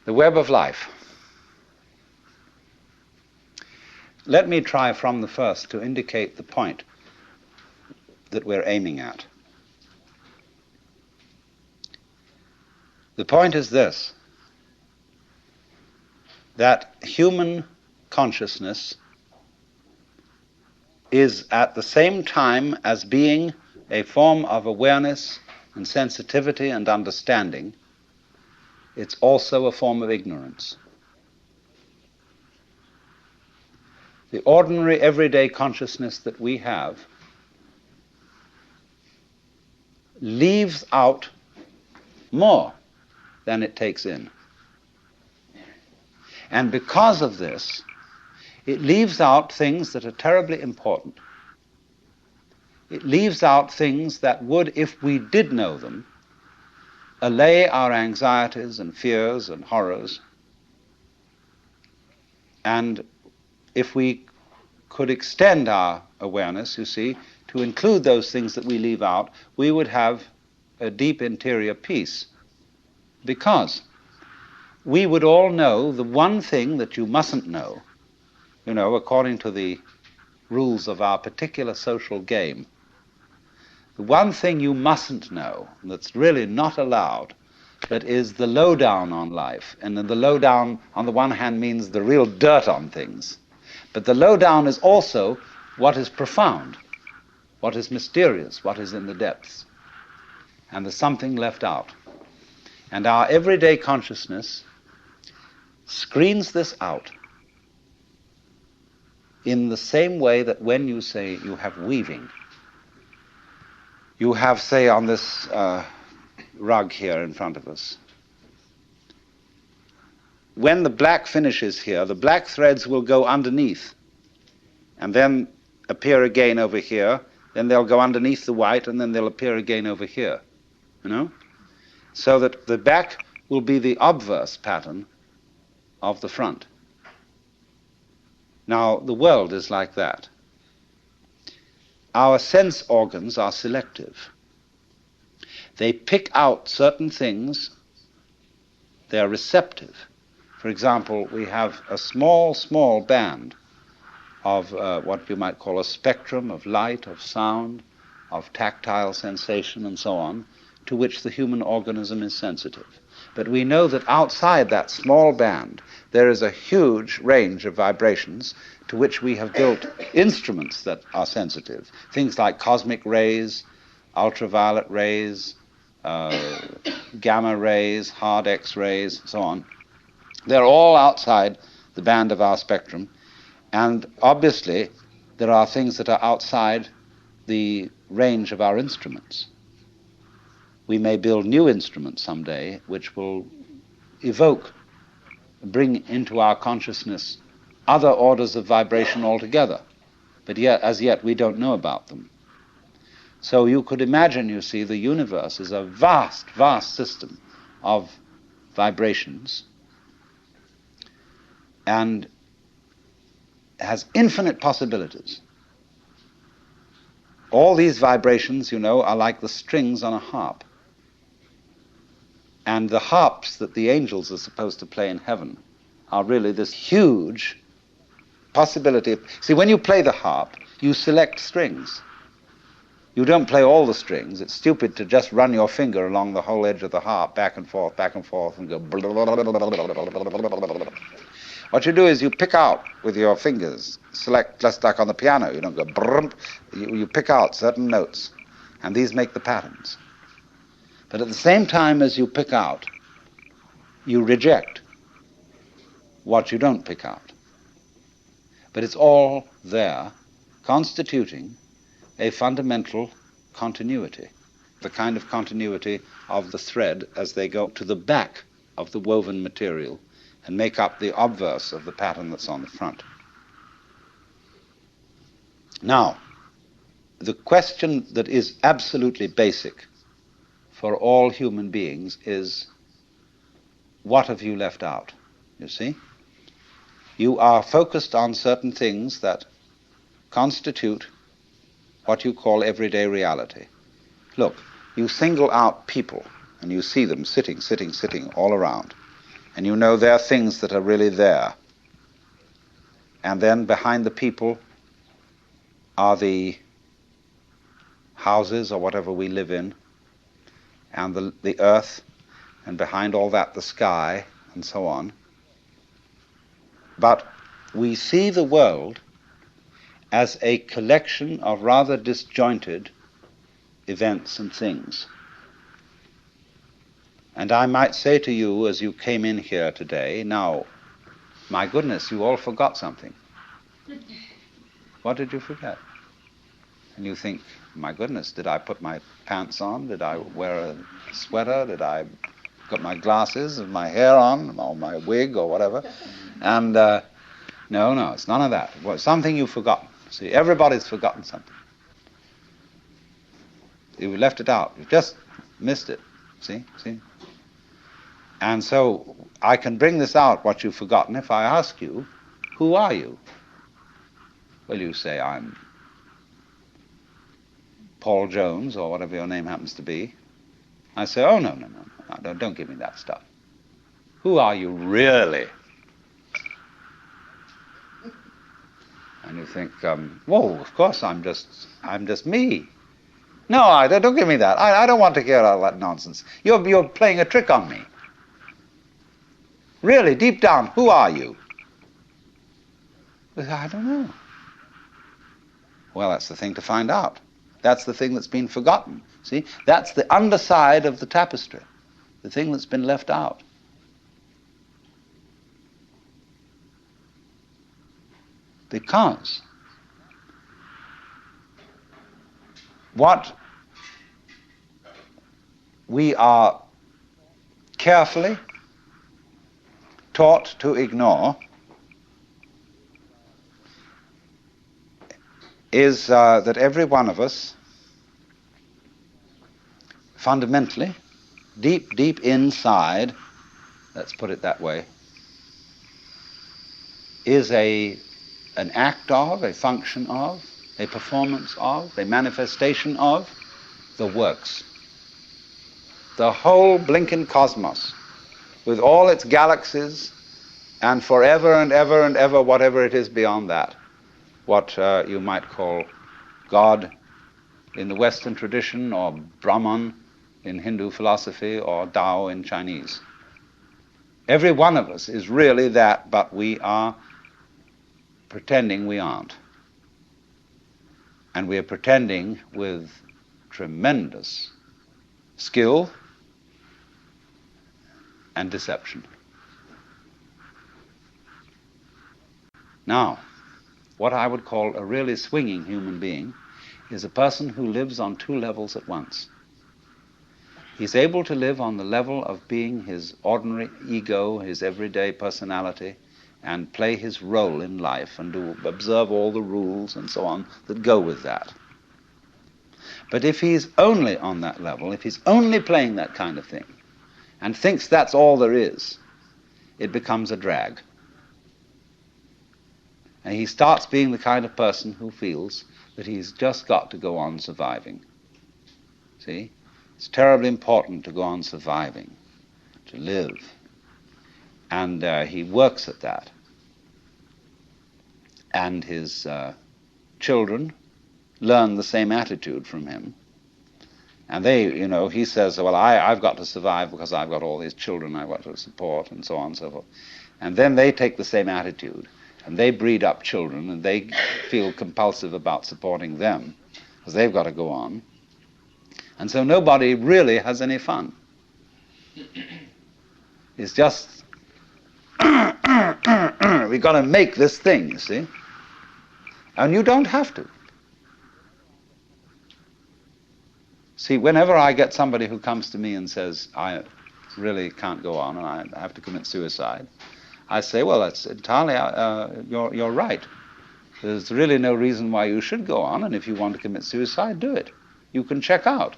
The web of life. Let me try from the first to indicate the point that we're aiming at. The point is this, that human consciousness is at the same time as being a form of awareness and sensitivity and understanding, it's also a form of ignorance. The ordinary, everyday consciousness that we have leaves out more than it takes in. And because of this, it leaves out things that are terribly important. It leaves out things that would, if we did know them, allay our anxieties and fears and horrors. And if we could extend our awareness, you see, to include those things that we leave out, we would have a deep interior peace. Because we would all know the one thing that you mustn't know, you know, according to the rules of our particular social game. The one thing you mustn't know, that's really not allowed, that is the lowdown on life. And the lowdown, on the one hand, means the real dirt on things. But the lowdown is also what is profound, what is mysterious, what is in the depths. And there's something left out. And our everyday consciousness screens this out in the same way that when you say you have weaving, you have, say, on this rug here in front of us, when the black finishes here, the black threads will go underneath and then appear again over here, then they'll go underneath the white and then they'll appear again over here, you know? So that the back will be the obverse pattern of the front. Now, the world is like that. Our sense organs are selective. They pick out certain things. They are receptive. For example, we have a small, small band of what you might call a spectrum of light, of sound, of tactile sensation, and so on, to which the human organism is sensitive. But we know that outside that small band, there is a huge range of vibrations to which we have built instruments that are sensitive. Things like cosmic rays, ultraviolet rays, gamma rays, hard X-rays, so on. They're all outside the band of our spectrum. And obviously, there are things that are outside the range of our instruments. We may build new instruments someday which will evoke, bring into our consciousness other orders of vibration altogether. But yet, as yet, we don't know about them. So you could imagine, you see, the universe is a vast, vast system of vibrations and has infinite possibilities. All these vibrations, you know, are like the strings on a harp. And the harps that the angels are supposed to play in heaven are really this huge possibility. See, when you play the harp, you select strings. You don't play all the strings. It's stupid to just run your finger along the whole edge of the harp, back and forth, and go. What you do is you pick out with your fingers, select, just like on the piano, you don't go brump. You pick out certain notes, and these make the patterns. But at the same time as you pick out, you reject what you don't pick out. But it's all there, constituting a fundamental continuity, the kind of continuity of the thread as they go to the back of the woven material and make up the obverse of the pattern that's on the front. Now, the question that is absolutely basic for all human beings is, what have you left out? You see? You are focused on certain things that constitute what you call everyday reality. Look, you single out people, and you see them sitting all around. And you know there are things that are really there. And then behind the people are the houses or whatever we live in, and the earth, and behind all that the sky, and so on. But we see the world as a collection of rather disjointed events and things. And I might say to you as you came in here today, now, my goodness, you all forgot something. What did you forget? And you think, my goodness, did I put my pants on? Did I wear a sweater? Did I got my glasses and my hair on, or my wig or whatever? And no, it's none of that. Well, something you've forgotten. See, everybody's forgotten something. You left it out. You've just missed it. See? And so I can bring this out, what you've forgotten, if I ask you, who are you? Well, you say, I'm Paul Jones, or whatever your name happens to be. I say, oh, no, don't give me that stuff. Who are you really? And you think, whoa, of course I'm just me. No, don't give me that. I don't want to hear all that nonsense. You're playing a trick on me. Really, deep down, who are you? I don't know. Well, that's the thing to find out. That's the thing that's been forgotten. See? That's the underside of the tapestry, the thing that's been left out. Because what we are carefully taught to ignore is that every one of us, fundamentally, deep inside, let's put it that way, is an act of, a function of, a performance of, a manifestation of the works. The whole blinking cosmos, with all its galaxies, and forever and ever and ever, whatever it is beyond that, what you might call God in the Western tradition, or Brahman in Hindu philosophy, or Tao in Chinese. Every one of us is really that, but we are pretending we aren't. And we are pretending with tremendous skill and deception. Now, what I would call a really swinging human being is a person who lives on two levels at once. He's able to live on the level of being his ordinary ego, his everyday personality, and play his role in life and observe all the rules and so on that go with that. But if he's only on that level, if he's only playing that kind of thing, and thinks that's all there is, it becomes a drag. And he starts being the kind of person who feels that he's just got to go on surviving. See? It's terribly important to go on surviving, to live. And he works at that. And his children learn the same attitude from him. And they, he says, well, I've got to survive because I've got all these children I've got to support, and so on and so forth. And then they take the same attitude. And they breed up children, and they feel compulsive about supporting them, because they've got to go on. And so nobody really has any fun. It's just, we've got to make this thing, you see. And you don't have to. See, whenever I get somebody who comes to me and says, I really can't go on and I have to commit suicide, I say, well, that's entirely, you're right. There's really no reason why you should go on, and if you want to commit suicide, do it. You can check out.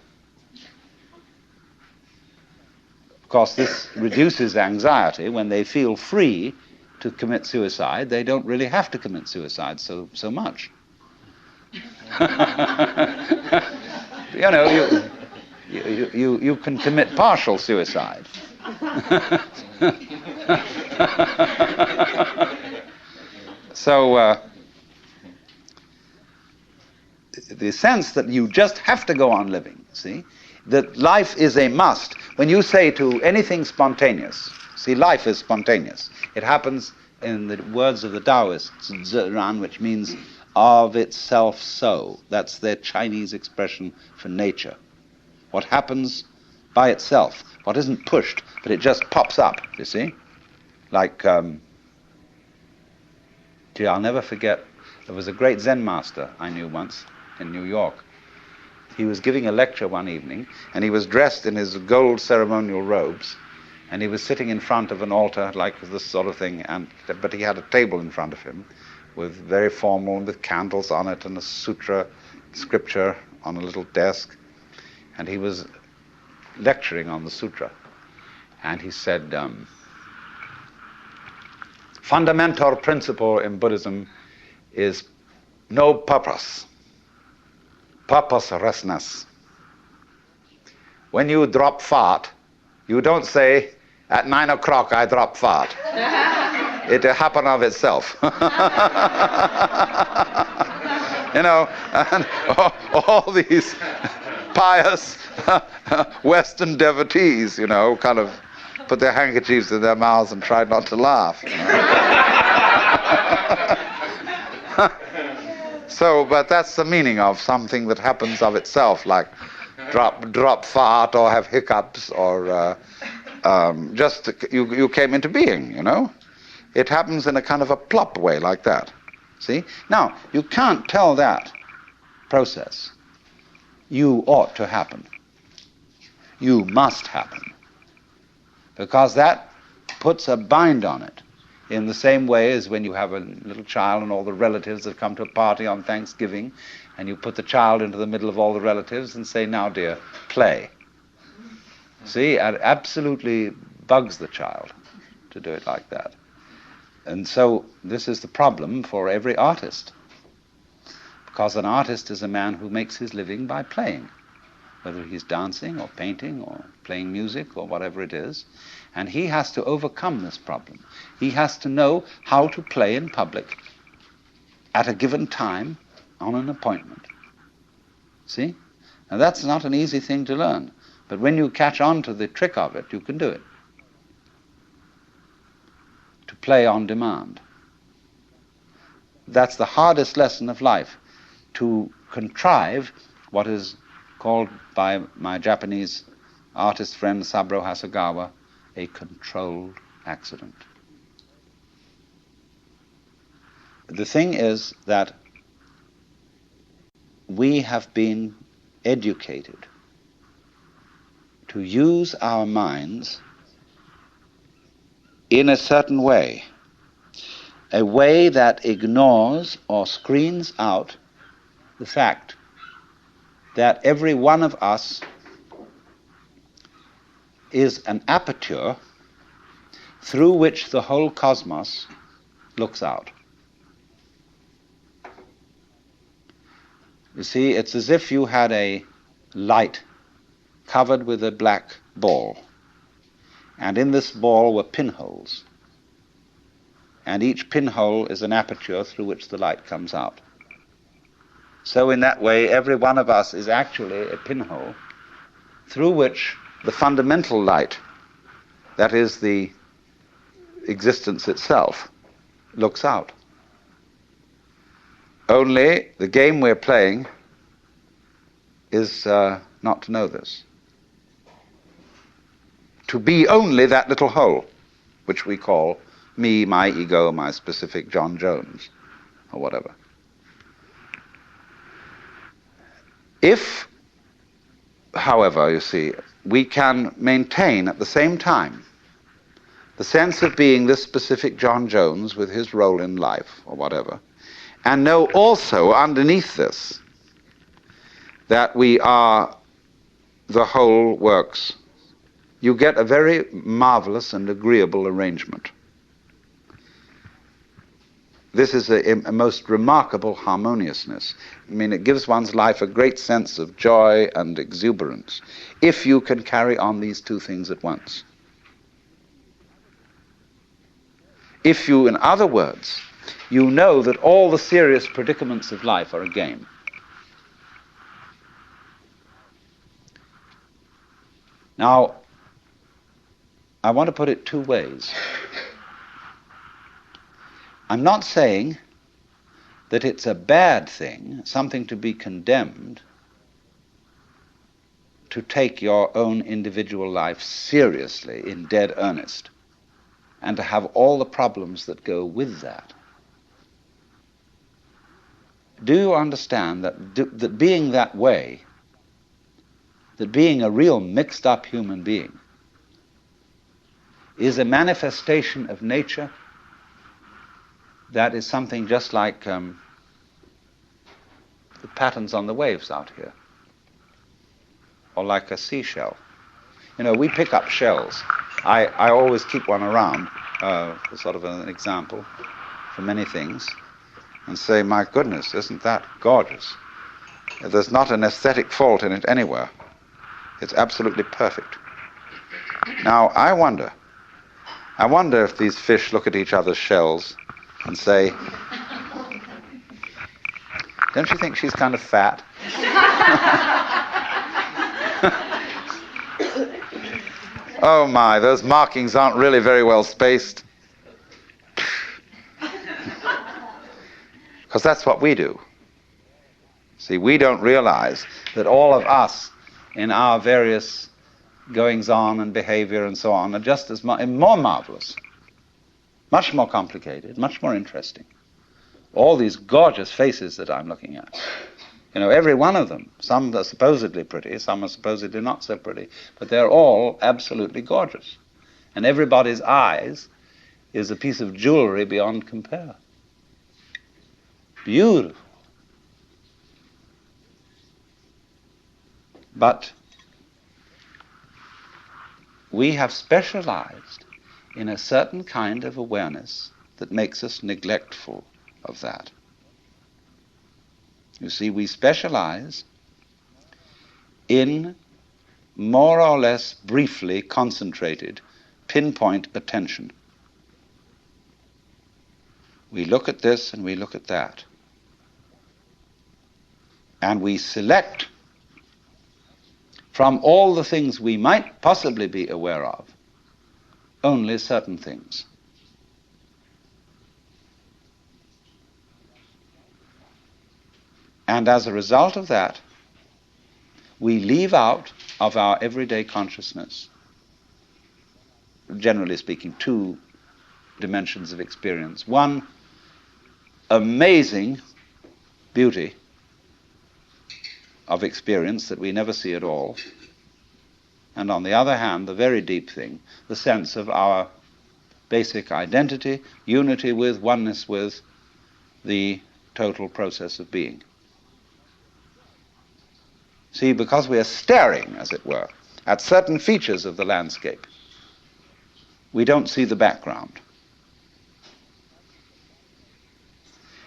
Of course, this reduces anxiety. When they feel free to commit suicide, they don't really have to commit suicide so much. You can commit partial suicide. So the sense that you just have to go on living, see, that life is a must. When you say to anything spontaneous, see, life is spontaneous. It happens, in the words of the Taoists, zheran, which means of itself so. That's their Chinese expression for nature. What happens by itself, what isn't pushed, but it just pops up, you see. Like, I'll never forget, there was a great Zen master I knew once in New York. He was giving a lecture one evening, and he was dressed in his gold ceremonial robes, and he was sitting in front of an altar like this sort of thing, but he had a table in front of him with very formal, with candles on it and a sutra scripture on a little desk, and he was lecturing on the sutra. And he said, fundamental principle in Buddhism is no purpose, purposelessness. When you drop fart, you don't say, at 9 o'clock I drop fart. It happened of itself. You know, and all these pious Western devotees, you know, kind of put their handkerchiefs in their mouths and tried not to laugh. You know? So, but that's the meaning of something that happens of itself, like drop fart or have hiccups or just you came into being, you know. It happens in a kind of a plop way like that. See? Now, you can't tell that process, you ought to happen. You must happen. Because that puts a bind on it. In the same way as when you have a little child and all the relatives have come to a party on Thanksgiving, and you put the child into the middle of all the relatives and say, now dear, play. See, it absolutely bugs the child to do it like that. And so this is the problem for every artist. Because an artist is a man who makes his living by playing, whether he's dancing or painting or playing music or whatever it is. And he has to overcome this problem. He has to know how to play in public at a given time on an appointment. See? Now that's not an easy thing to learn. But when you catch on to the trick of it, you can do it. To play on demand. That's the hardest lesson of life. To contrive what is called by my Japanese artist friend Saburo Hasegawa a controlled accident. The thing is that we have been educated to use our minds in a certain way, a way that ignores or screens out the fact that every one of us is an aperture through which the whole cosmos looks out. You see, it's as if you had a light covered with a black ball, and in this ball were pinholes, and each pinhole is an aperture through which the light comes out. So in that way, every one of us is actually a pinhole through which the fundamental light, that is the existence itself, looks out. Only the game we're playing is not to know this. To be only that little hole, which we call me, my ego, my specific John Jones, or whatever. If, however, you see, we can maintain at the same time the sense of being this specific John Jones with his role in life, or whatever, and know also underneath this that we are the whole works, you get a very marvelous and agreeable arrangement. this is a most remarkable harmoniousness. I mean, it gives one's life a great sense of joy and exuberance if you can carry on these two things at once. If you, in other words, you know that all the serious predicaments of life are a game. Now, I want to put it two ways. I'm not saying that it's a bad thing, something to be condemned, to take your own individual life seriously, in dead earnest, and to have all the problems that go with that. Do you understand that being that way, that being a real mixed-up human being, is a manifestation of nature that is something just like the patterns on the waves out here, or like a seashell. You know, we pick up shells. I always keep one around, sort of an example for many things, and say, my goodness, isn't that gorgeous? There's not an aesthetic fault in it anywhere. It's absolutely perfect. Now, I wonder if these fish look at each other's shells and say, don't you think she's kind of fat? Oh my, those markings aren't really very well spaced. Because that's what we do. See, we don't realize that all of us, in our various goings-on and behavior and so on, are just as more marvelous, much more complicated, much more interesting. All these gorgeous faces that I'm looking at, you know, every one of them, some are supposedly pretty, some are supposedly not so pretty, but they're all absolutely gorgeous. And everybody's eyes is a piece of jewelry beyond compare. Beautiful. But we have specialized in a certain kind of awareness that makes us neglectful of that. You see, we specialize in more or less briefly concentrated, pinpoint attention. We look at this and we look at that. And we select from all the things we might possibly be aware of, only certain things. And as a result of that, we leave out of our everyday consciousness, generally speaking, two dimensions of experience. One, amazing beauty of experience that we never see at all. And on the other hand, the very deep thing, the sense of our basic identity, unity with, oneness with the total process of being. See, because we are staring, as it were, at certain features of the landscape, we don't see the background.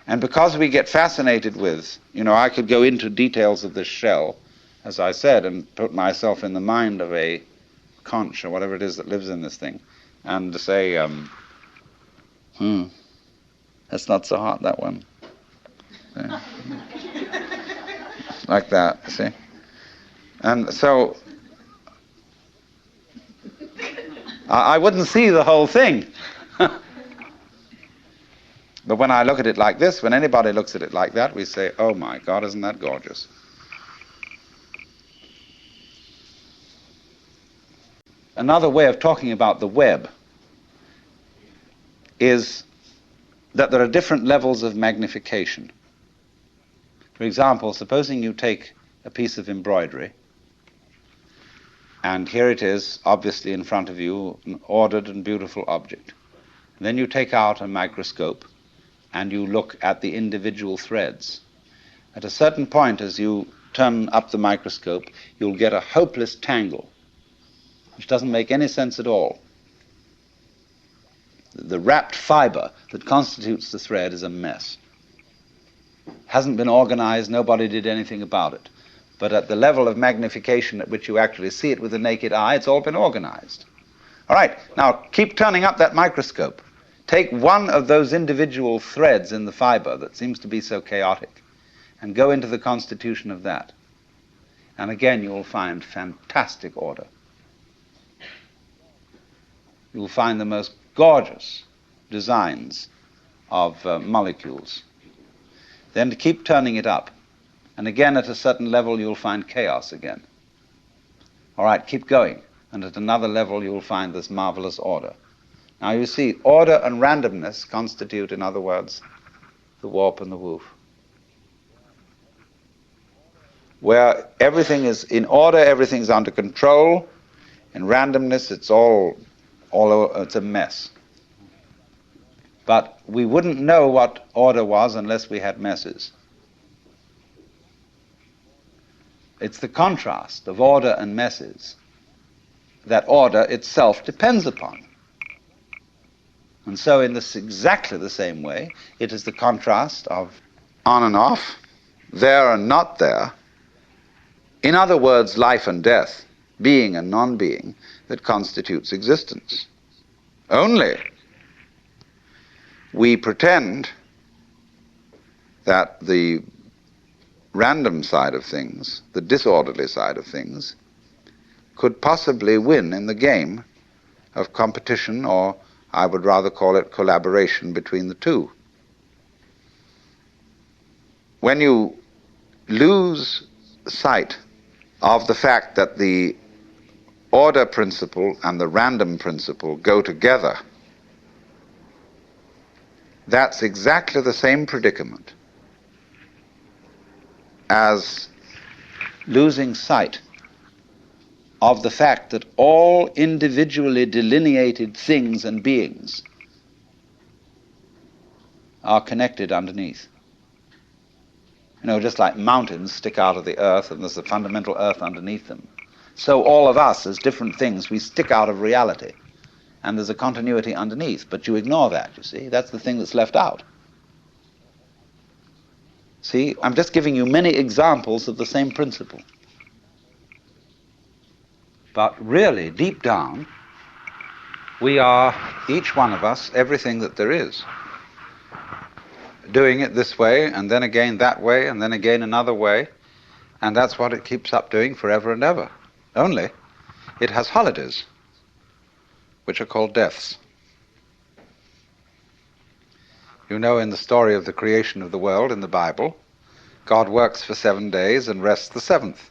And because we get fascinated with, you know, I could go into details of this shell, as I said, and put myself in the mind of a conch or whatever it is that lives in this thing, and say, that's not so hot, that one. Like that, see? And so, I wouldn't see the whole thing. But when I look at it like this, when anybody looks at it like that, we say, oh my God, isn't that gorgeous? Another way of talking about the web is that there are different levels of magnification. For example, supposing you take a piece of embroidery, and here it is, obviously in front of you, an ordered and beautiful object. And then you take out a microscope and you look at the individual threads. At a certain point, as you turn up the microscope, you'll get a hopeless tangle, which doesn't make any sense at all. The wrapped fiber that constitutes the thread is a mess. Hasn't been organized, nobody did anything about it. But at the level of magnification at which you actually see it with the naked eye, it's all been organized. All right, now keep turning up that microscope. Take one of those individual threads in the fiber that seems to be so chaotic and go into the constitution of that. And again, you'll find fantastic order. You'll find the most gorgeous designs of molecules. Then to keep turning it up. And again, at a certain level, you'll find chaos again. All right, keep going. And at another level, you'll find this marvelous order. Now you see, order and randomness constitute, in other words, the warp and the woof. Where everything is in order, everything's under control. In randomness, it's it's a mess. But we wouldn't know what order was unless we had messes. It's the contrast of order and messes that order itself depends upon. And so in this exactly the same way, it is the contrast of on and off, there and not there. In other words, life and death, being and non-being, that constitutes existence. Only we pretend that the random side of things, the disorderly side of things, could possibly win in the game of competition, or I would rather call it collaboration between the two. When you lose sight of the fact that the order principle and the random principle go together, that's exactly the same predicament as losing sight of the fact that all individually delineated things and beings are connected underneath. You know, just like mountains stick out of the earth and there's the fundamental earth underneath them, so all of us as different things, we stick out of reality. And there's a continuity underneath, but you ignore that, you see. That's the thing that's left out. See, I'm just giving you many examples of the same principle. But really, deep down, we are, each one of us, everything that there is. Doing it this way, and then again that way, and then again another way, and that's what it keeps up doing forever and ever. Only, it has holidays, which are called deaths. You know, in the story of the creation of the world in the Bible, God works for 7 days and rests the seventh.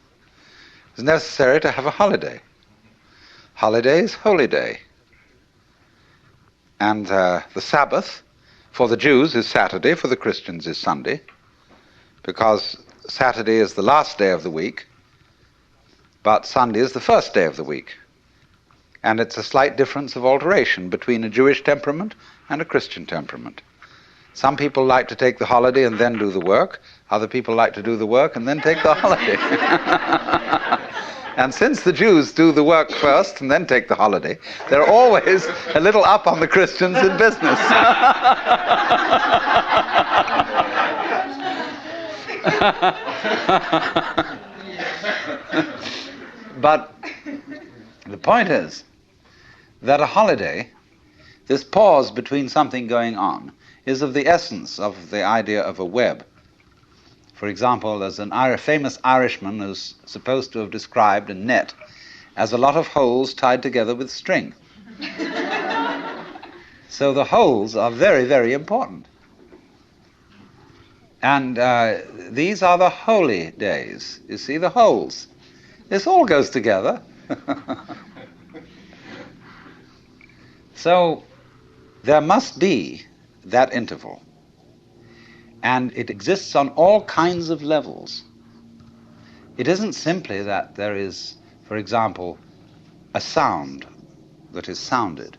It's necessary to have a holiday. Holiday is holy day. And the Sabbath, for the Jews, is Saturday, for the Christians is Sunday, because Saturday is the last day of the week, but Sunday is the first day of the week. And it's a slight difference of alteration between a Jewish temperament and a Christian temperament. Some people like to take the holiday and then do the work. Other people like to do the work and then take the holiday. And since the Jews do the work first and then take the holiday, they're always a little up on the Christians in business. But the point is that a holiday, this pause between something going on, is of the essence of the idea of a web. For example, there's a famous Irishman who's supposed to have described a net as a lot of holes tied together with string. So the holes are very, very important. And these are the holy days. You see, the holes. This all goes together. So there must be that interval. And it exists on all kinds of levels. It isn't simply that there is, for example, a sound that is sounded.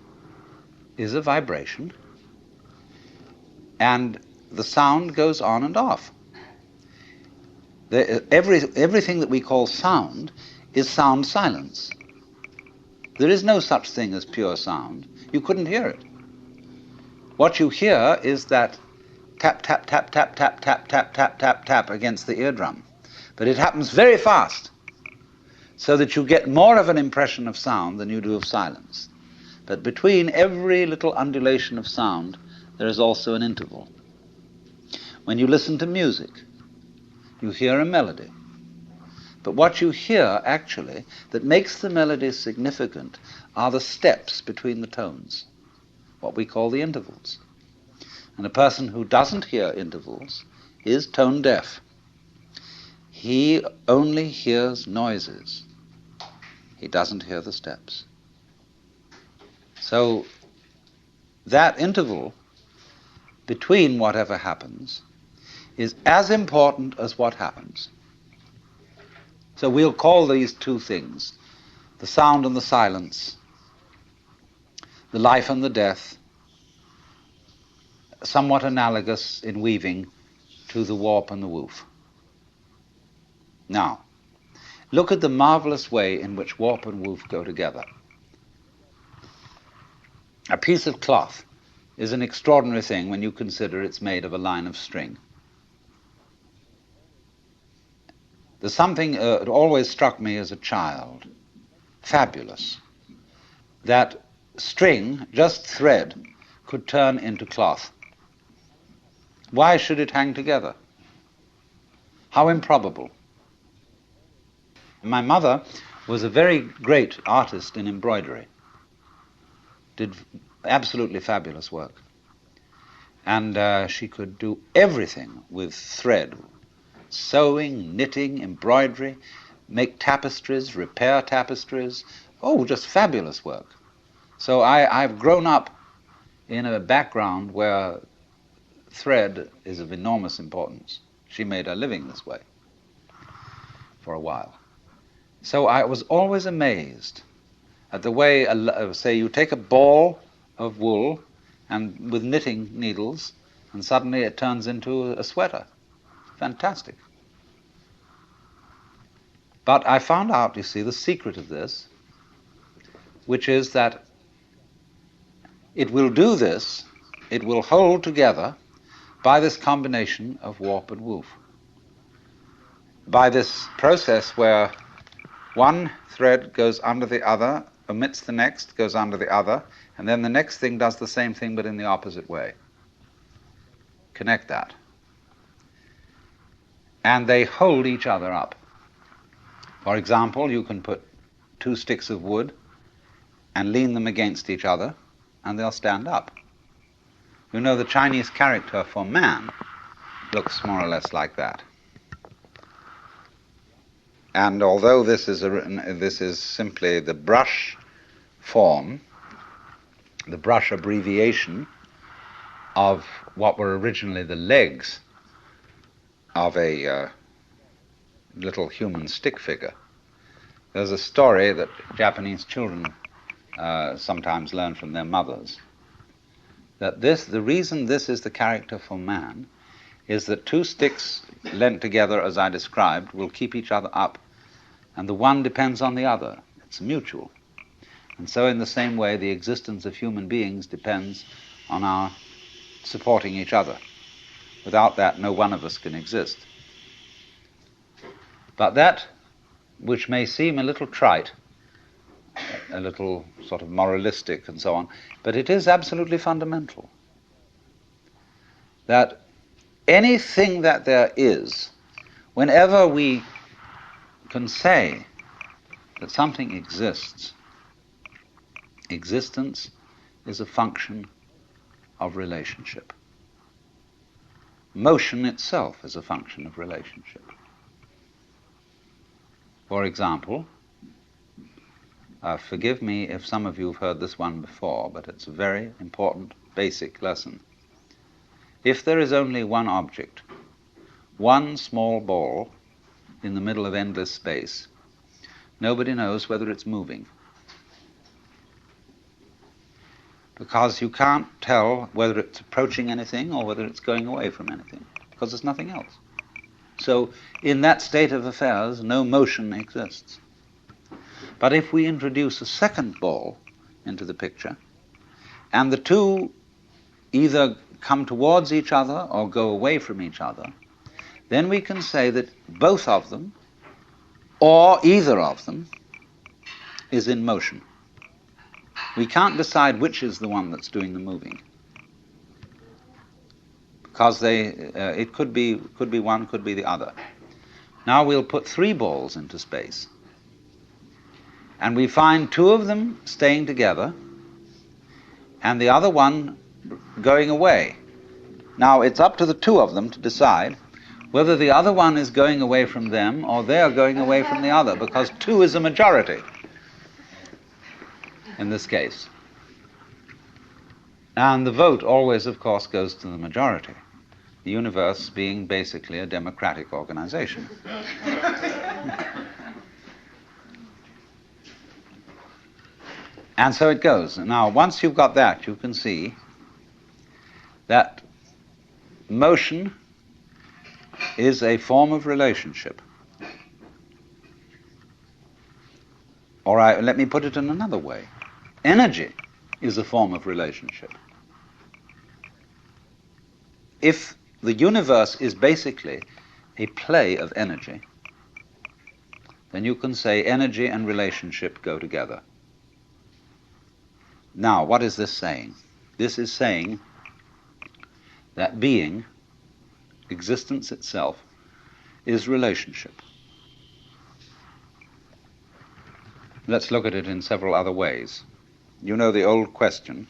Is a vibration, and the sound goes on and off. Everything that we call sound is sound silence. There is no such thing as pure sound. You couldn't hear it. What you hear is that tap, tap, tap, tap, tap, tap, tap, tap, tap, tap against the eardrum. But it happens very fast, so that you get more of an impression of sound than you do of silence. But between every little undulation of sound, there is also an interval. When you listen to music, you hear a melody. But what you hear, actually, that makes the melody significant are the steps between the tones, what we call the intervals. And a person who doesn't hear intervals is tone deaf. He only hears noises. He doesn't hear the steps. So that interval between whatever happens is as important as what happens. So we'll call these two things, the sound and the silence, the life and the death, somewhat analogous in weaving to the warp and the woof. Now, look at the marvelous way in which warp and woof go together. A piece of cloth is an extraordinary thing when you consider it's made of a line of string. There's something that always struck me as a child, fabulous, that string, just thread, could turn into cloth. Why should it hang together? How improbable. My mother was a very great artist in embroidery, did absolutely fabulous work. And she could do everything with thread, sewing, knitting, embroidery, make tapestries, repair tapestries. Oh, just fabulous work. So I've grown up in a background where thread is of enormous importance. She made her living this way for a while. So I was always amazed at the way, say, you take a ball of wool and with knitting needles, and suddenly it turns into a sweater. Fantastic. But I found out, you see, the secret of this, which is that it will do this, it will hold together by this combination of warp and woof. By this process where one thread goes under the other, omits the next, goes under the other, and then the next thing does the same thing but in the opposite way. Connect that. And they hold each other up. For example, you can put two sticks of wood and lean them against each other, and they'll stand up. You know, the Chinese character for man looks more or less like that. And although this is simply the brush form, the brush abbreviation of what were originally the legs of a little human stick figure. There's a story that Japanese children sometimes learn from their mothers, that the reason this is the character for man is that two sticks lent together, as I described, will keep each other up, and the one depends on the other. It's mutual. And so in the same way, the existence of human beings depends on our supporting each other. Without that, no one of us can exist. But that, which may seem a little trite, a little sort of moralistic and so on, but it is absolutely fundamental. That anything that there is, whenever we can say that something exists, existence is a function of relationship. Motion itself is a function of relationship. For example, forgive me if some of you have heard this one before, but it's a very important basic lesson. If there is only one object, one small ball in the middle of endless space, nobody knows whether it's moving. Because you can't tell whether it's approaching anything or whether it's going away from anything, because there's nothing else. So in that state of affairs, no motion exists. But if we introduce a second ball into the picture, and the two either come towards each other or go away from each other, then we can say that both of them, or either of them, is in motion. We can't decide which is the one that's doing the moving, because it could be one, could be the other. Now we'll put 3 balls into space, and we find 2 of them staying together and the other one going away. Now it's up to the 2 of them to decide whether the other one is going away from them or they are going away from the other, because 2 is a majority in this case. And the vote always, of course, goes to the majority, the universe being basically a democratic organization. And so it goes. Now, once you've got that, you can see that motion is a form of relationship. All right, let me put it in another way. Energy is a form of relationship. If the universe is basically a play of energy, then you can say energy and relationship go together. Now, what is this saying? This is saying that being, existence itself, is relationship. Let's look at it in several other ways. You know the old question: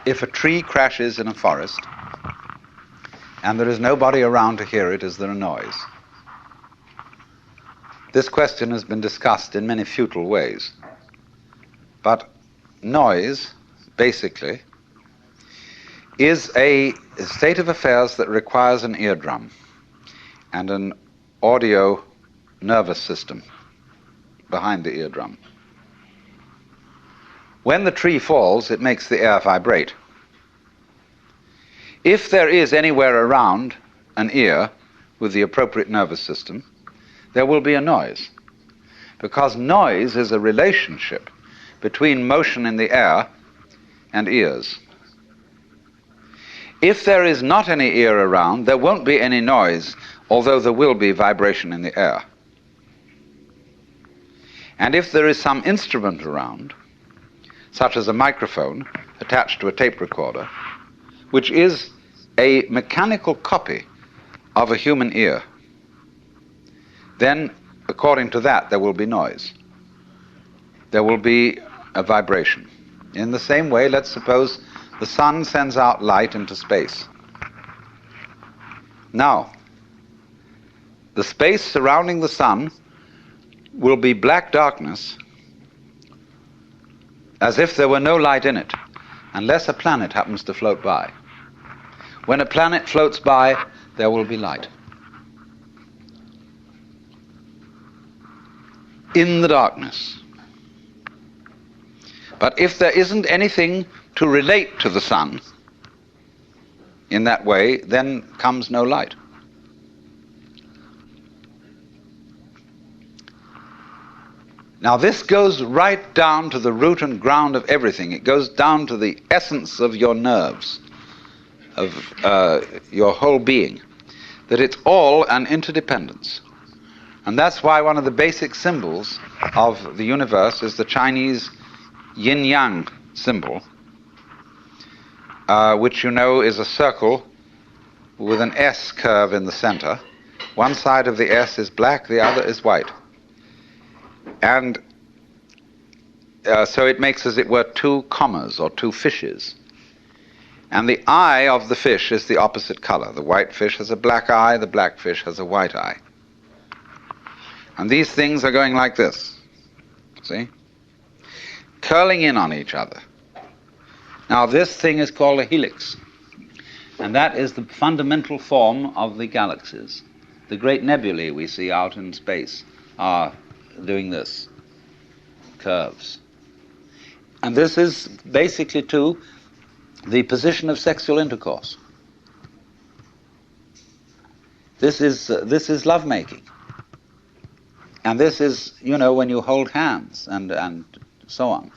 if a tree crashes in a forest and there is nobody around to hear it, is there a noise? This question has been discussed in many futile ways. But noise, basically, is a state of affairs that requires an eardrum and an audio nervous system behind the eardrum. When the tree falls, it makes the air vibrate. If there is anywhere around an ear with the appropriate nervous system, there will be a noise, because noise is a relationship between motion in the air and ears. If there is not any ear around, there won't be any noise, although there will be vibration in the air. And if there is some instrument around, such as a microphone attached to a tape recorder, which is a mechanical copy of a human ear, then, according to that, there will be noise. There will be a vibration. In the same way, let's suppose the sun sends out light into space. Now, the space surrounding the sun will be black darkness, as if there were no light in it, unless a planet happens to float by. When a planet floats by, there will be light. In the darkness. But if there isn't anything to relate to the sun in that way, then comes no light. Now this goes right down to the root and ground of everything. It goes down to the essence of your nerves, of your whole being, that it's all an interdependence. And that's why one of the basic symbols of the universe is the Chinese yin-yang symbol, which you know is a circle with an S curve in the center. One side of the S is black, the other is white. And so it makes, as it were, 2 commas or 2 fishes. And the eye of the fish is the opposite color. The white fish has a black eye, the black fish has a white eye. And these things are going like this, see? Curling in on each other. Now this thing is called a helix, and that is the fundamental form of the galaxies. The great nebulae we see out in space are doing this, curves. And this is basically too the position of sexual intercourse. This is lovemaking. And this is, you know, when you hold hands and so on.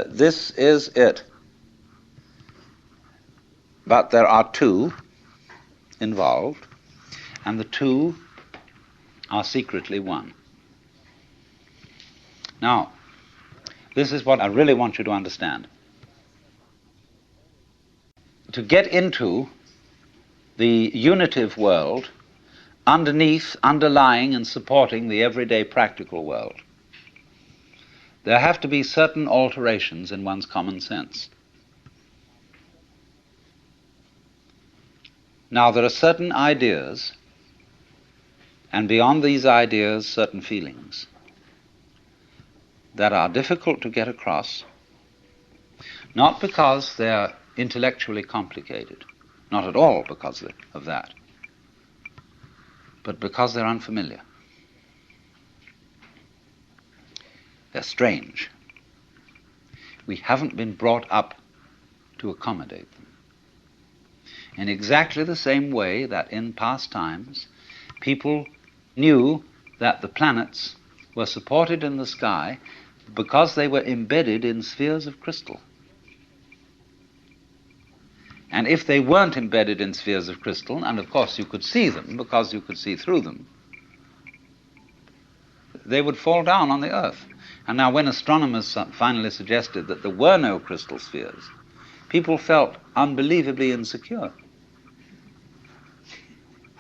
This is it. But there are two involved, and the two are secretly one. Now, this is what I really want you to understand. To get into the unitive world, underneath, underlying, and supporting the everyday practical world, there have to be certain alterations in one's common sense. Now, there are certain ideas, and beyond these ideas, certain feelings that are difficult to get across, not because they're intellectually complicated, not at all because of that, but because they're unfamiliar. They're strange. We haven't been brought up to accommodate them. In exactly the same way that in past times, people knew that the planets were supported in the sky because they were embedded in spheres of crystal. And if they weren't embedded in spheres of crystal, and of course you could see them because you could see through them, they would fall down on the Earth. And now when astronomers finally suggested that there were no crystal spheres, people felt unbelievably insecure.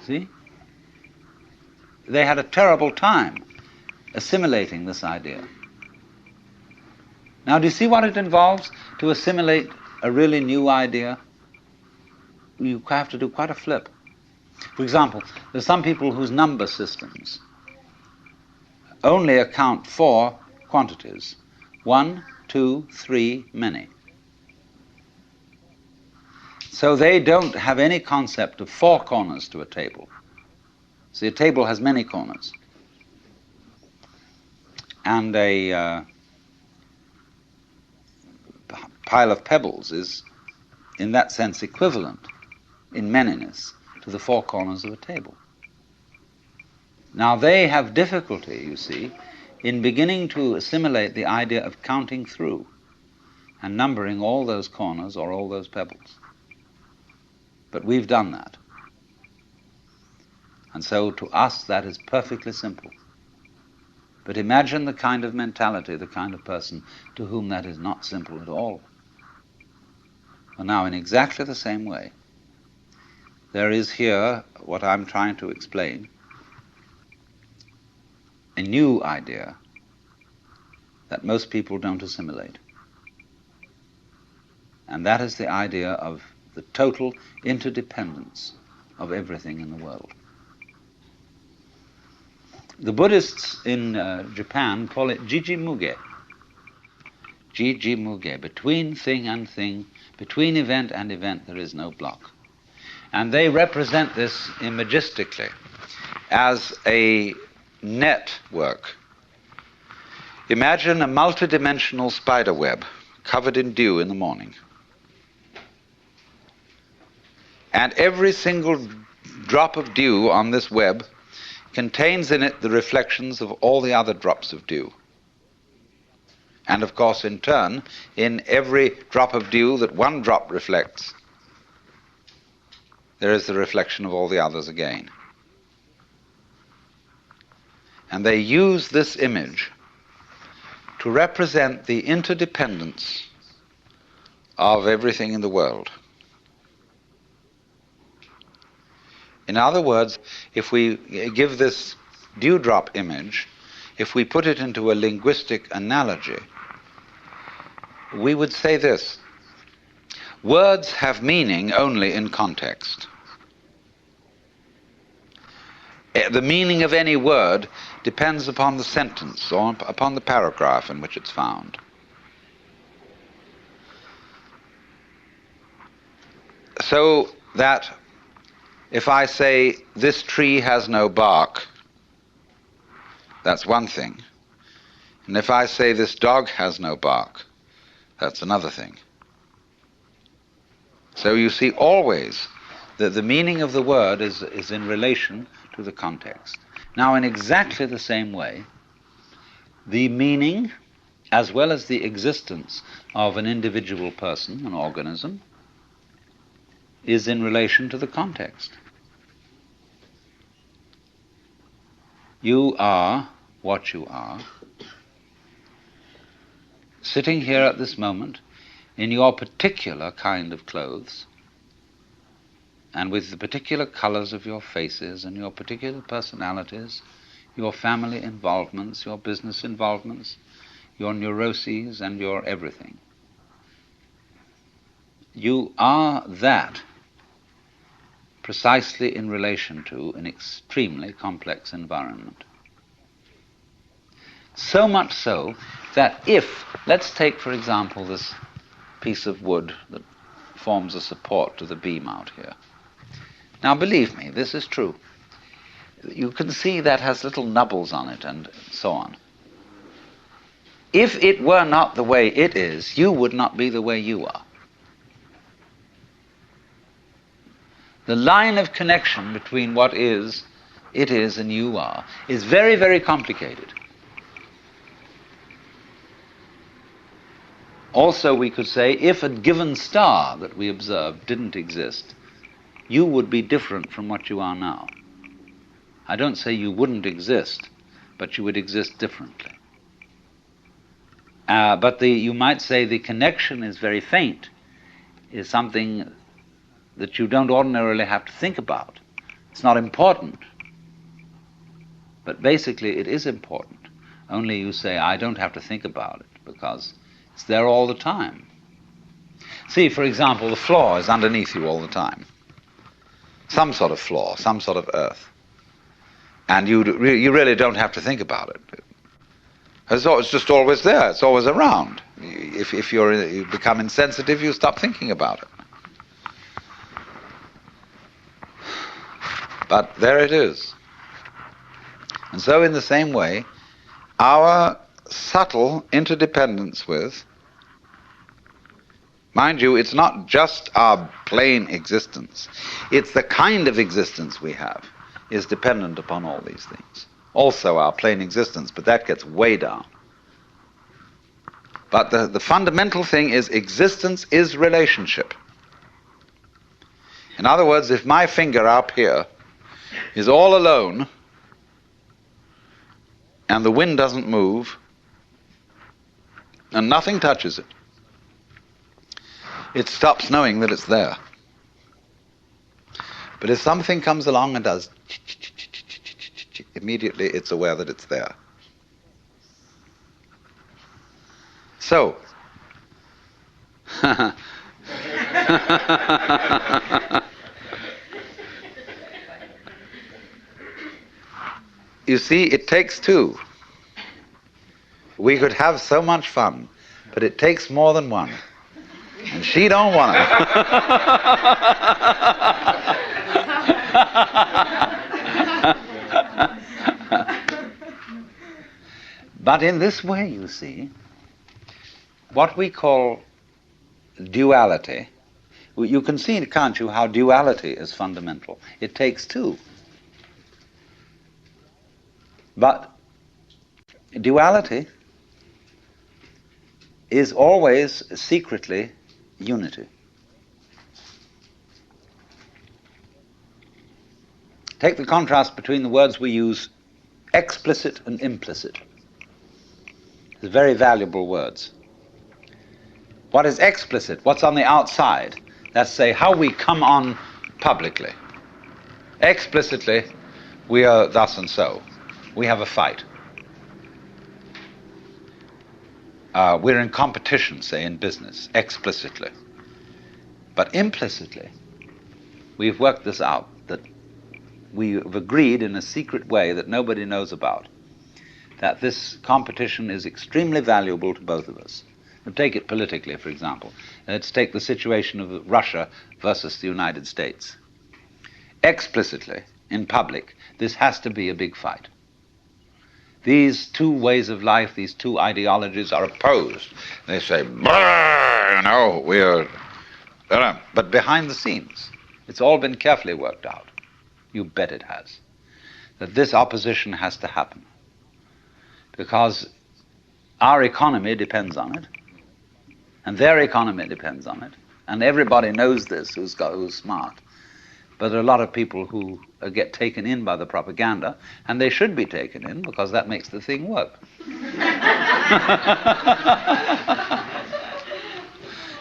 See? They had a terrible time assimilating this idea. Now, do you see what it involves to assimilate a really new idea? You have to do quite a flip. For example, there's some people whose number systems only account for quantities. 1, 2, 3, many. So they don't have any concept of four corners to a table. See, a table has many corners. And a pile of pebbles is, in that sense, equivalent in manyness to the four corners of a table. Now, they have difficulty, you see, in beginning to assimilate the idea of counting through and numbering all those corners or all those pebbles. But we've done that. And so to us that is perfectly simple. But imagine the kind of mentality, the kind of person to whom that is not simple at all. Well, now, in exactly the same way, there is here what I'm trying to explain, a new idea that most people don't assimilate. And that is the idea of the total interdependence of everything in the world. The Buddhists in Japan call it Jiji-muge. Jiji-muge. Between thing and thing, between event and event, there is no block. And they represent this imagistically as a network. Imagine a multidimensional spider web covered in dew in the morning. And every single drop of dew on this web contains in it the reflections of all the other drops of dew. And of course, in turn, in every drop of dew that one drop reflects, there is the reflection of all the others again. And they use this image to represent the interdependence of everything in the world. In other words, if we give this dewdrop image, if we put it into a linguistic analogy, we would say this: words have meaning only in context. The meaning of any word depends upon the sentence or upon the paragraph in which it's found. So that if I say, this tree has no bark, that's one thing. And if I say, this dog has no bark, that's another thing. So you see always that the meaning of the word is in relation to the context. Now, in exactly the same way, the meaning, as well as the existence of an individual person, an organism, is in relation to the context. You are what you are, sitting here at this moment in your particular kind of clothes, and with the particular colors of your faces and your particular personalities, your family involvements, your business involvements, your neuroses and your everything. You are that precisely in relation to an extremely complex environment. So much so that if, let's take for example this piece of wood that forms a support to the beam out here. Now believe me, this is true. You can see that has little nubbles on it and so on. If it were not the way it is, you would not be the way you are. The line of connection between what is, it is, and you are is very, very complicated. Also, we could say, if a given star that we observe didn't exist, you would be different from what you are now. I don't say you wouldn't exist, but you would exist differently. But you might say the connection is very faint, is something that you don't ordinarily have to think about. It's not important. But basically it is important. Only you say, I don't have to think about it, because it's there all the time. See, for example, the floor is underneath you all the time. Some sort of floor, some sort of earth. And you really don't have to think about it. It's just always there. It's always around. If you become insensitive, you stop thinking about it. But there it is. And so in the same way, our subtle interdependence with, mind you, it's not just our plain existence. It's the kind of existence we have is dependent upon all these things. Also our plain existence, but that gets way down. But the fundamental thing is existence is relationship. In other words, if my finger up here is all alone and the wind doesn't move and nothing touches it, it stops knowing that it's there. But if something comes along and does, immediately it's aware that it's there. So, you see, it takes two. We could have so much fun, but it takes more than one. And she don't want it. But in this way, you see, what we call duality, you can see, can't you, how duality is fundamental. It takes two. But duality is always secretly unity. Take the contrast between the words we use, explicit and implicit. They're very valuable words. What is explicit? What's on the outside? That's, say, how we come on publicly. Explicitly, we are thus and so. We have a fight. We're in competition, say, in business, explicitly. But implicitly, we've worked this out, that we've agreed in a secret way that nobody knows about, that this competition is extremely valuable to both of us. Now, take it politically, for example. Let's take the situation of Russia versus the United States. Explicitly, in public, this has to be a big fight. These two ways of life, these two ideologies are opposed. They say, we're... But behind the scenes, it's all been carefully worked out. You bet it has. That this opposition has to happen. Because our economy depends on it, and their economy depends on it, And everybody knows this who's smart. But there are a lot of people who get taken in by the propaganda, and they should be taken in because that makes the thing work.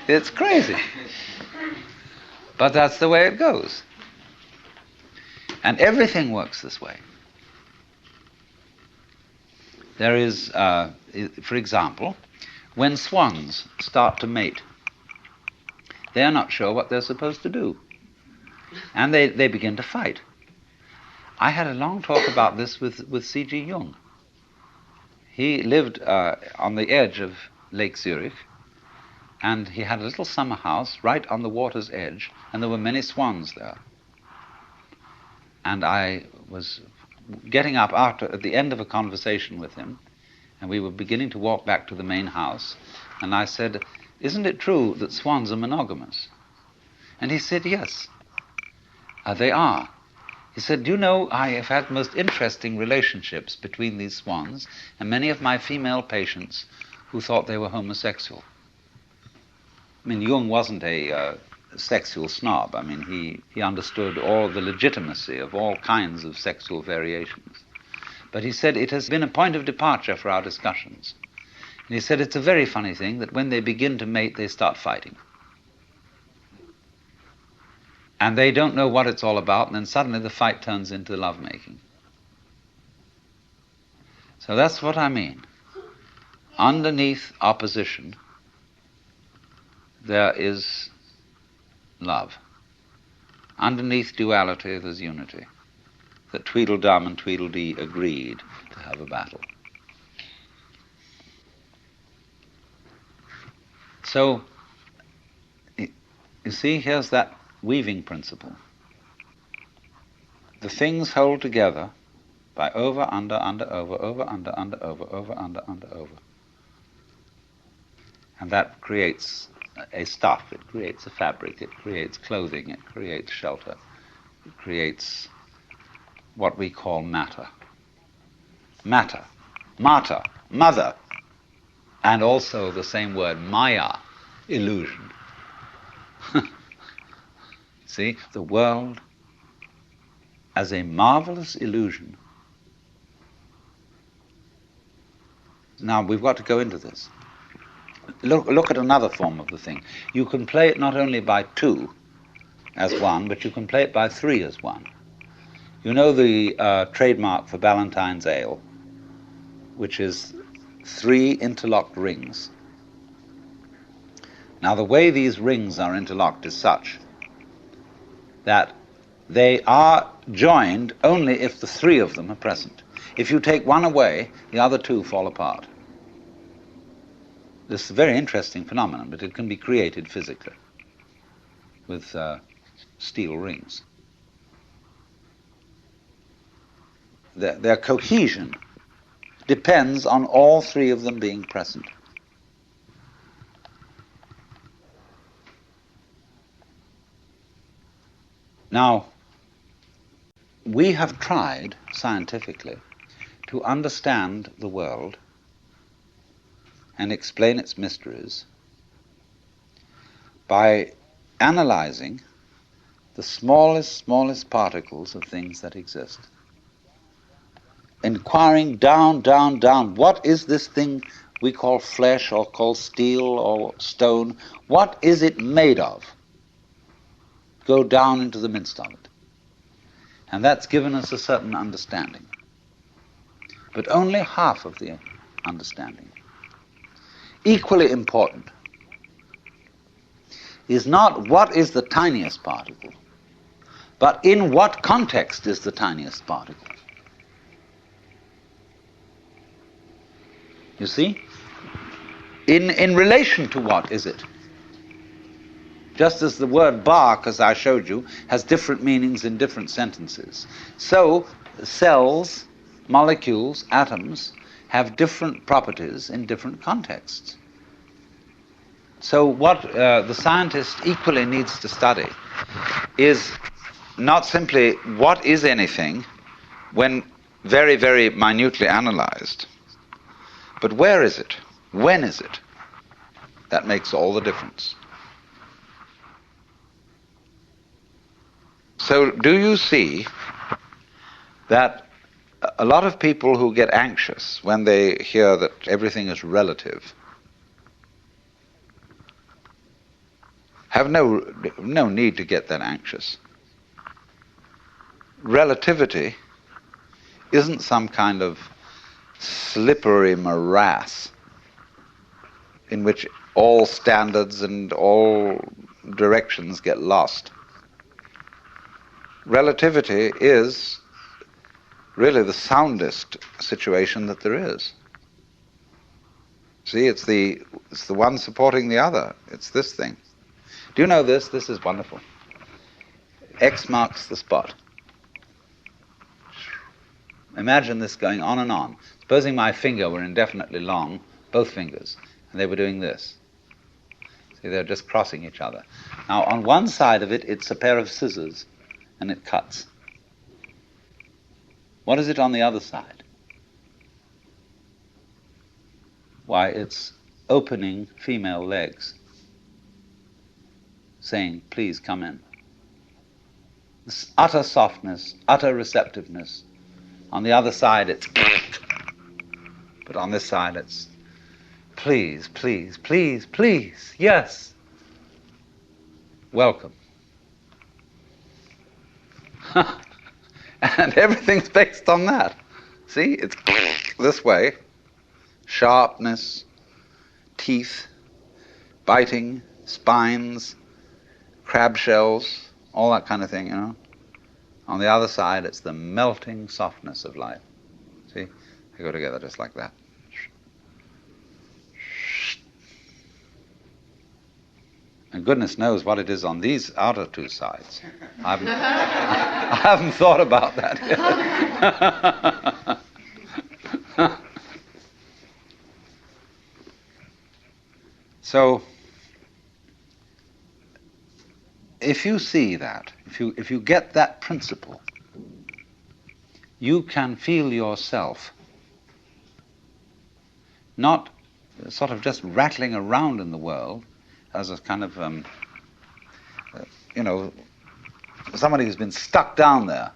It's crazy. But that's the way it goes. And everything works this way. There is, for example, when swans start to mate, they are not sure what they're supposed to do. And they begin to fight. I had a long talk about this with C.G. Jung. He lived on the edge of Lake Zurich, and he had a little summer house right on the water's edge, and there were many swans there. And I was getting up at the end of a conversation with him, and we were beginning to walk back to the main house, and I said, "Isn't it true that swans are monogamous?" And he said, "Yes, they are." He said, "Do you know, I have had most interesting relationships between these swans and many of my female patients who thought they were homosexual." I mean, Jung wasn't a sexual snob. I mean, he understood all the legitimacy of all kinds of sexual variations. But he said it has been a point of departure for our discussions. And he said it's a very funny thing that when they begin to mate, they start fighting. And they don't know what it's all about, and then suddenly the fight turns into lovemaking. So that's what I mean. Underneath opposition, there is love. Underneath duality, there's unity. That Tweedledum and Tweedledee agreed to have a battle. So, you see, here's that weaving principle. The things hold together by over, under, over, under, over, under, over. And that creates a stuff, it creates a fabric, it creates clothing, it creates shelter, it creates what we call matter. Matter, mater, mother, and also the same word, maya, illusion. See, the world as a marvelous illusion. Now, we've got to go into this. Look at another form of the thing. You can play it not only by two as one, but you can play it by three as one. You know the trademark for Ballantine's Ale, which is 3 interlocked rings. Now, the way these rings are interlocked is such that they are joined only if the 3 of them are present. If you take one away, the other 2 fall apart. This is a very interesting phenomenon, but it can be created physically with steel rings. Their cohesion depends on all 3 of them being present. Now, we have tried scientifically to understand the world and explain its mysteries by analyzing the smallest particles of things that exist. Inquiring down, what is this thing we call flesh or call steel or stone? What is it made of? Go down into the midst of it. And that's given us a certain understanding. But only half of the understanding. Equally important is not what is the tiniest particle, but in what context is the tiniest particle. You see? In relation to what is it? Just as the word bark, as I showed you, has different meanings in different sentences, so cells, molecules, atoms have different properties in different contexts. So what the scientist equally needs to study is not simply what is anything when very, very minutely analyzed, but where is it? When is it? That makes all the difference. So do you see that a lot of people who get anxious when they hear that everything is relative have no need to get that anxious. Relativity isn't some kind of slippery morass in which all standards and all directions get lost. Relativity is really the soundest situation that there is. See, it's the one supporting the other. It's this thing. Do you know this? This is wonderful. X marks the spot. Imagine this going on and on. Supposing my finger were indefinitely long, both fingers, and they were doing this. See, they're just crossing each other. Now, on one side of it, it's a pair of scissors, and it cuts. What is it on the other side? Why, it's opening female legs, saying, please come in. This utter softness, utter receptiveness. On the other side, it's but on this side, it's please, please, please, please, yes, welcome. And everything's based on that. See, it's this way. Sharpness, teeth, biting, spines, crab shells, all that kind of thing, you know. On the other side, it's the melting softness of life. See, they go together just like that. And goodness knows what it is on these outer two sides. I haven't thought about that yet. So, if you see that, if you get that principle, you can feel yourself not sort of just rattling around in the world as a kind of, somebody who's been stuck down there.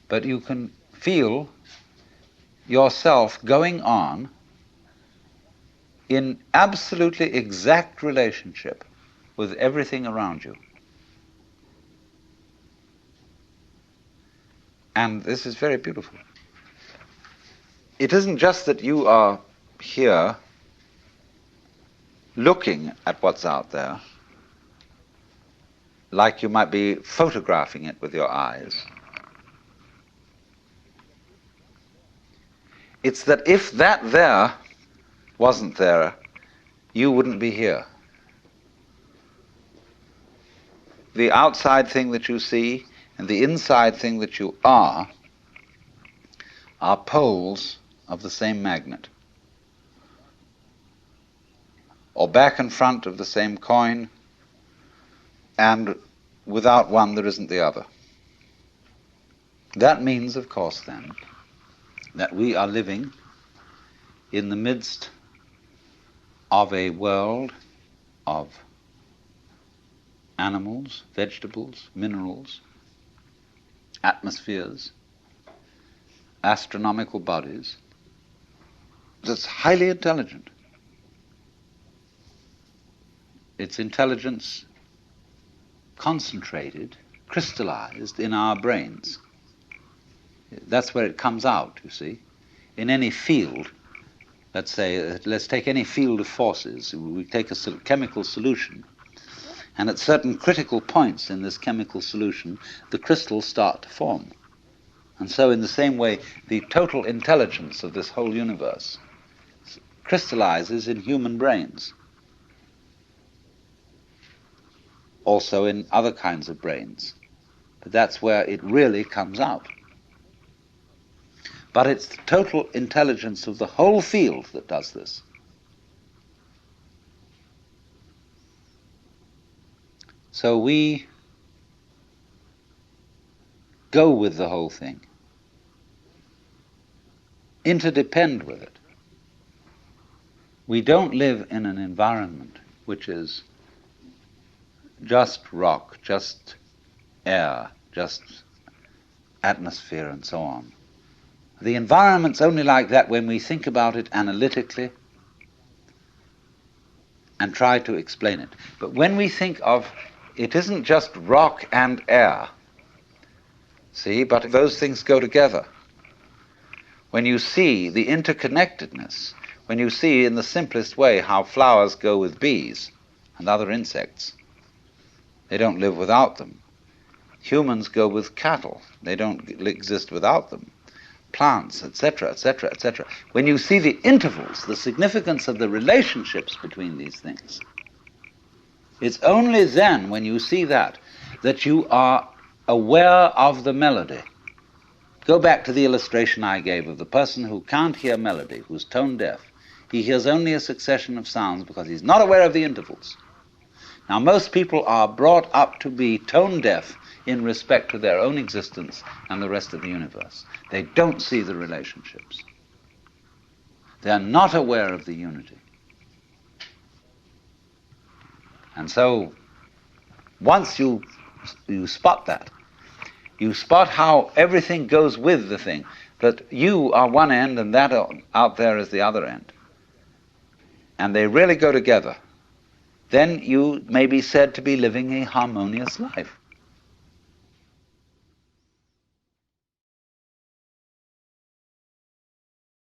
But you can feel yourself going on in absolutely exact relationship with everything around you. And this is very beautiful. It isn't just that you are here looking at what's out there, like you might be photographing it with your eyes. It's that if that there wasn't there, you wouldn't be here. The outside thing that you see and the inside thing that you are poles of the same magnet, or back and front of the same coin, and without one there isn't the other. That means, of course, then, that we are living in the midst of a world of animals, vegetables, minerals, atmospheres, astronomical bodies, that's highly intelligent. Its intelligence concentrated, crystallized in our brains. That's where it comes out, you see. In any field, let's take any field of forces. We take a chemical solution, and at certain critical points in this chemical solution, the crystals start to form. And so in the same way, the total intelligence of this whole universe crystallizes in human brains. Also in other kinds of brains. But that's where it really comes out. But it's the total intelligence of the whole field that does this. So we go with the whole thing, interdepend with it. We don't live in an environment which is just rock, just air, just atmosphere and so on. The environment's only like that when we think about it analytically and try to explain it. But when we think of it isn't just rock and air, see, but those things go together. When you see the interconnectedness, when you see in the simplest way how flowers go with bees and other insects, they don't live without them. Humans go with cattle, they don't exist without them. Plants, etc., etc., etc. When you see the intervals, the significance of the relationships between these things, it's only then, when you see that, that you are aware of the melody. Go back to the illustration I gave of the person who can't hear melody, who's tone deaf. He hears only a succession of sounds because he's not aware of the intervals. Now, most people are brought up to be tone deaf in respect to their own existence and the rest of the universe. They don't see the relationships. They are not aware of the unity. And so, once you spot that, you spot how everything goes with the thing, that you are one end and that out there is the other end, and they really go together, then you may be said to be living a harmonious life.